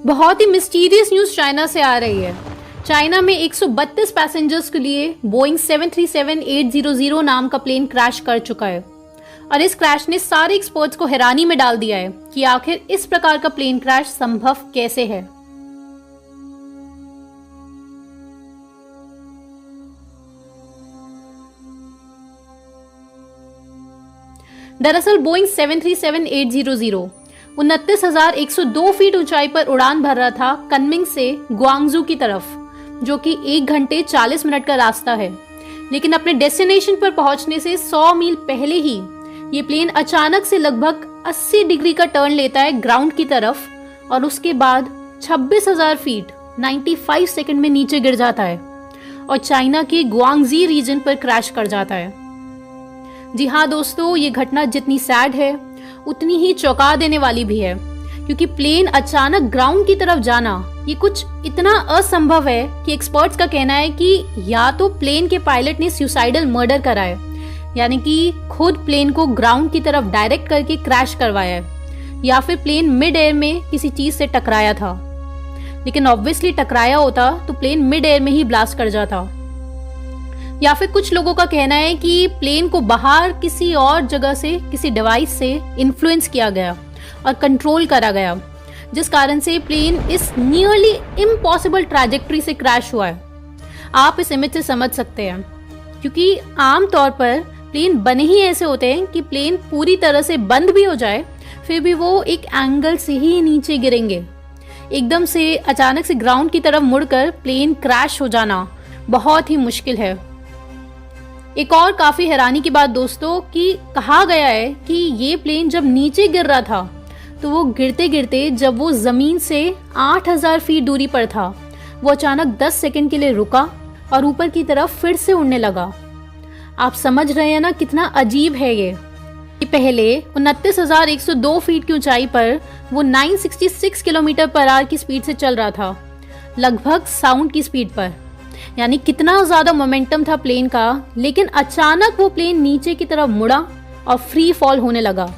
बहुत ही mysterious news China से आ रही है। चाइना में 132 पैसेंजर्स के लिए बोइंग 737-800 नाम का प्लेन क्रैश कर चुका है और इस क्रैश ने सारे एक्सपर्ट्स को हैरानी में डाल दिया है कि आखिर इस प्रकार का प्लेन क्रैश संभव कैसे है। दरअसल बोइंग 737-800 29,102 फीट ऊंचाई पर उड़ान भर रहा था कनमिंग से ग्वांगजू की तरफ, जो कि 1 घंटे 40 मिनट का रास्ता है। लेकिन अपने डेस्टिनेशन पर पहुंचने से 100 मील पहले ही ये प्लेन अचानक से लगभग 80 डिग्री का टर्न लेता है ग्राउंड की तरफ और उसके बाद 26,000 फीट 95 सेकंड में नीचे गिर जाता है और चाइना के ग्वांगजी रीजन पर क्रैश कर जाता है। जी हाँ दोस्तों, ये घटना जितनी सैड है उतनी ही चौंका देने वाली भी है, क्योंकि प्लेन अचानक ग्राउंड की तरफ जाना ये कुछ इतना असंभव है कि एक्सपर्ट्स का कहना है कि या तो प्लेन के पायलट ने सुसाइडल मर्डर करा है, यानी कि खुद प्लेन को ग्राउंड की तरफ डायरेक्ट करके क्रैश करवाया है, या फिर प्लेन मिड एयर में किसी चीज से टकराया था। लेकिन ऑब्वियसली टकराया होता तो प्लेन मिड एयर में ही ब्लास्ट कर जाता। या फिर कुछ लोगों का कहना है कि प्लेन को बाहर किसी और जगह से किसी डिवाइस से इन्फ्लुएंस किया गया और कंट्रोल करा गया, जिस कारण से प्लेन इस नियरली इम्पॉसिबल ट्रैजेक्टरी से क्रैश हुआ है। आप इस इमेज से समझ सकते हैं, क्योंकि आमतौर पर प्लेन बने ही ऐसे होते हैं कि प्लेन पूरी तरह से बंद भी हो जाए फिर भी वो एक एंगल से ही नीचे गिरेंगे। एकदम से अचानक से ग्राउंड की तरफ मुड़कर प्लेन क्रैश हो जाना बहुत ही मुश्किल है। एक और काफी हैरानी की बात दोस्तों कि कहा गया है कि ये प्लेन जब नीचे गिर रहा था तो वो गिरते गिरते जब वो जमीन से 8,000 फीट दूरी पर था, वो अचानक 10 सेकंड के लिए रुका और ऊपर की तरफ फिर से उड़ने लगा। आप समझ रहे हैं ना कितना अजीब है ये। पहले 29,102 फीट की ऊंचाई पर वो 966 किलोमीटर पर आवर की स्पीड से चल रहा था, लगभग साउंड की स्पीड पर, यानी कितना ज्यादा मोमेंटम था प्लेन का। लेकिन अचानक वो प्लेन नीचे की तरफ मुड़ा और फ्री फॉल होने लगा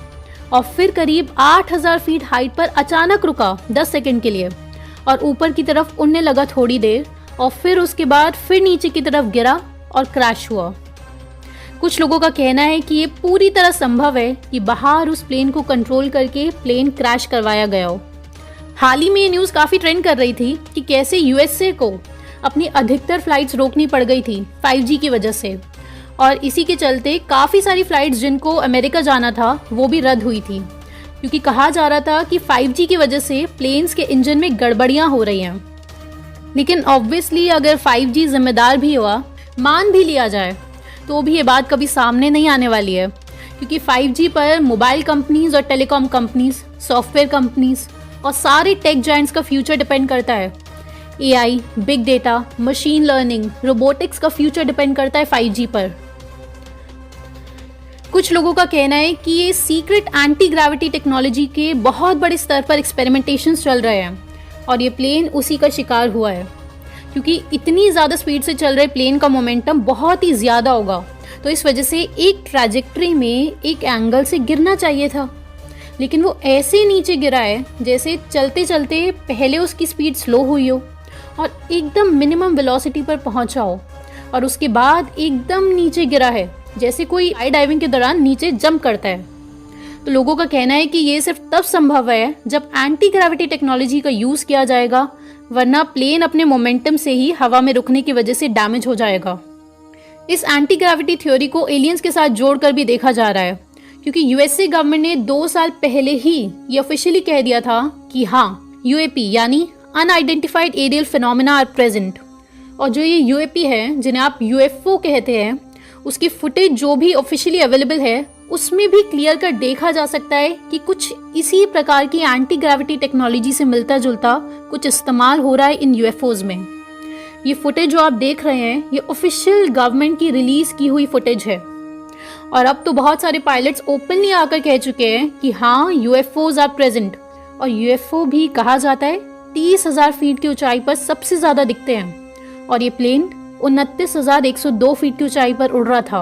और फिर करीब 8,000 फीट हाइट पर अचानक रुका 10 सेकंड के लिए और ऊपर की तरफ उड़ने लगा थोड़ी देर और फिर उसके बाद फिर नीचे की तरफ गिरा और क्रैश हुआ। कुछ लोगों का कहना है कि ये पूरी तरह संभव है कि बाहर उस प्लेन को कंट्रोल करके प्लेन क्रैश करवाया गया हो। हाल ही में ये न्यूज़ काफ़ी ट्रेंड कर रही थी कि कैसे यूएसए को अपनी अधिकतर फ्लाइट्स रोकनी पड़ गई थी 5G की वजह से, और इसी के चलते काफ़ी सारी फ्लाइट्स जिनको अमेरिका जाना था वो भी रद्द हुई थी, क्योंकि कहा जा रहा था कि 5G की वजह से प्लेन्स के इंजन में गड़बड़ियाँ हो रही हैं। लेकिन ऑब्वियसली अगर 5G जिम्मेदार भी हुआ, मान भी लिया जाए, तो भी ये बात कभी सामने नहीं आने वाली है, क्योंकि 5G पर मोबाइल कंपनीज और टेलीकॉम कंपनीज, सॉफ्टवेयर कंपनीज और सारे टेक जायंट्स का फ्यूचर डिपेंड करता है। AI, big data, machine learning, robotics का फ्यूचर डिपेंड करता है 5G पर। कुछ लोगों का कहना है कि ये सीक्रेट एंटी ग्रेविटी टेक्नोलॉजी के बहुत बड़े स्तर पर एक्सपेरिमेंटेशंस चल रहे हैं और ये प्लेन उसी का शिकार हुआ है, क्योंकि इतनी ज़्यादा स्पीड से चल रहे प्लेन का मोमेंटम बहुत ही ज़्यादा होगा, तो इस वजह से एक ट्रैजेक्टरी में एक एंगल से गिरना चाहिए था, लेकिन वो ऐसे नीचे गिरा है जैसे चलते चलते पहले उसकी स्पीड स्लो हुई हो और एकदम मिनिमम वेलोसिटी पर पहुंचा हो और उसके बाद एकदम नीचे गिरा है जैसे कोई हाई डाइविंग के दौरान नीचे जंप करता है। तो लोगों का कहना है कि ये सिर्फ तब संभव है जब एंटी ग्रेविटी टेक्नोलॉजी का यूज़ किया जाएगा, वरना प्लेन अपने मोमेंटम से ही हवा में रुकने की वजह से डैमेज हो जाएगा। इस एंटी ग्रेविटी थ्योरी को एलियंस के साथ जोड़कर भी देखा जा रहा है, क्योंकि यूएसए गवर्नमेंट ने 2 साल पहले ही ये ऑफिशियली कह दिया था कि हाँ, यूएपी यानी unidentified aerial phenomena are present, और जो ये यूएपी है जिन्हें आप यूएफओ कहते हैं, उसकी फुटेज जो भी ऑफिशियली अवेलेबल है उसमें भी क्लियर कर देखा जा सकता है कि कुछ इसी प्रकार की एंटी ग्रेविटी टेक्नोलॉजी से मिलता जुलता कुछ इस्तेमाल हो रहा है इन यूएफओज में। ये फुटेज जो आप देख रहे हैं ये ऑफिशियल गवर्नमेंट की रिलीज की हुई फुटेज है, और अब तो बहुत सारे पायलट्स ओपनली आकर कह चुके हैं कि हाँ, यूएफओज आर प्रेजेंट, और यूएफओ भी कहा जाता है 30,000 फीट की ऊंचाई पर सबसे ज्यादा दिखते हैं, और ये प्लेन 29,102 फीट की ऊंचाई पर उड़ रहा था।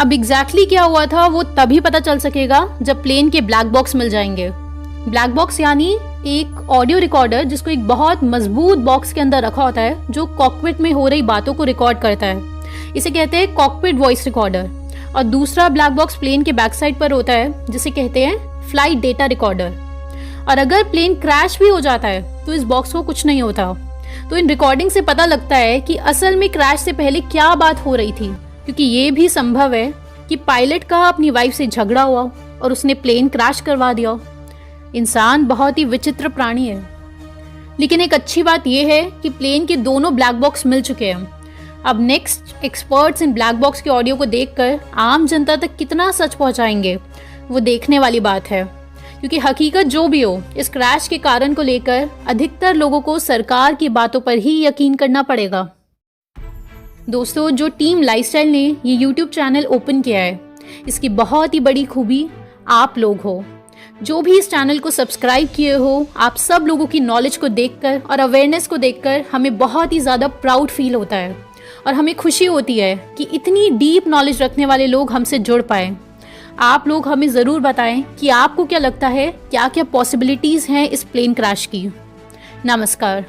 अब एग्जैक्टली क्या हुआ था वो तभी पता चल सकेगा जब प्लेन के ब्लैक बॉक्स मिल जाएंगे। ब्लैक बॉक्स यानी एक ऑडियो रिकॉर्डर जिसको एक बहुत मजबूत बॉक्स के अंदर रखा होता है, जो कॉकपिट में हो रही बातों को रिकॉर्ड करता है। इसे कहते हैं कॉकपिट वॉइस रिकॉर्डर। और दूसरा ब्लैक बॉक्स प्लेन के बैक साइड पर होता है, जिसे कहते हैं फ्लाइट डेटा रिकॉर्डर। और अगर प्लेन क्रैश भी हो जाता है तो इस बॉक्स को कुछ नहीं होता। तो इन रिकॉर्डिंग से पता लगता है कि असल में क्रैश से पहले क्या बात हो रही थी, क्योंकि ये भी संभव है कि पायलट का अपनी वाइफ से झगड़ा हुआ और उसने प्लेन क्रैश करवा दिया। इंसान बहुत ही विचित्र प्राणी है। लेकिन एक अच्छी बात यह है कि प्लेन के दोनों ब्लैक बॉक्स मिल चुके हैं। अब next experts in black box के ऑडियो को देखकर आम जनता तक कितना सच पहुंचाएंगे, वो देखने वाली बात है। क्योंकि हकीकत जो भी हो, इस क्रैश के कारण को लेकर अधिकतर लोगों को सरकार की बातों पर ही यकीन करना पड़ेगा। दोस्तों, जो टीम लाइफस्टाइल ने ये YouTube चैनल ओपन किया है, इसकी बहुत ही बड़ी खूबी आप लोग हो। जो भी इस चैनल को सब्सक्राइब किए हो, आप सब लोगों की नॉलेज को देखकर और अवेयरनेस को देखकर हमें बहुत ही ज़्यादा प्राउड फील होता है और हमें खुशी होती है कि इतनी डीप नॉलेज रखने वाले लोग हमसे जुड़ पाए। आप लोग हमें ज़रूर बताएं कि आपको क्या लगता है, क्या क्या पॉसिबिलिटीज़ हैं इस प्लेन क्रैश की। नमस्कार।